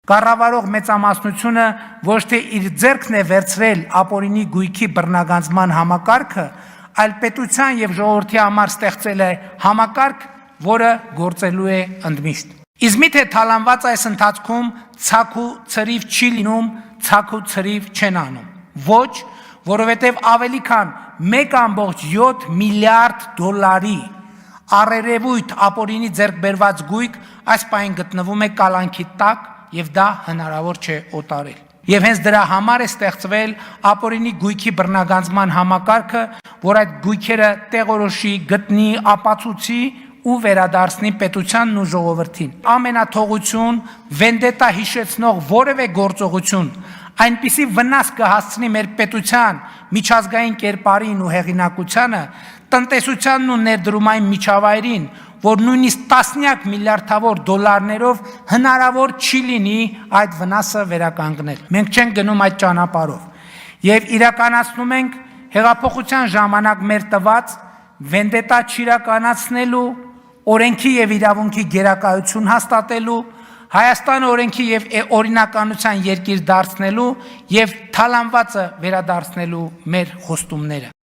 Կառավարող մեծամասնությունը ոչ թե իր ձեռքն է վերցրել ապօրինի գույքի բռնագանձման համակարգը, այլ պետության եւ ժողովրդի համար ստեղծել է համակարգ, որը գործելու է ընդմիշտ։ Իսկ միթե թալանված այս ընթացքում ցակ ու ցրիվ չի լինում, ցակ ու ցրիվ չեն անում։ Ոչ, որովհետև ավելի քան 1.7 միլիարդ դոլարի առերևույթ ապօրինի ձեռք բերված գույք այս պահին գտնվում է կալանքի տակ եւ դա հնարավոր չէ օտարել։ Եվ հենց դրա համար է ստեղծվել ապօրինի գույքի բռնագանձման համակարգը, որ այդ գույքերը տեղորոշի, գտնի, ապացուցի ու վերադարձնի պետությանն ու ժողովրդին։ Ամենաթողություն, վենդետա հիշեցնող որևէ գործողություն այնպիսի վնաս կհասցնի մեր պետության միջազգային կերպարին ու հեղինակությանը, տնտեսությանն ու ներդրումային միջավայրին, որ նույնիսկ տասնյակ միլիարդավոր դոլարներով հնարավոր չի լինի այդ վնասը վերականգնել։ Մենք չենք գնում այդ ճանապարհով եւ իրականացնում ենք հեղափոխության ժամանակ մեր տված վենդետա չիրականացնելու, օրենքի եւ իրավունքի գերակայություն հաստատելու, Հայաստանը օրենքի եւ օրինականության երկիր դարձնելու եւ թալանվածը վերադարձնելու մեր խոստումները։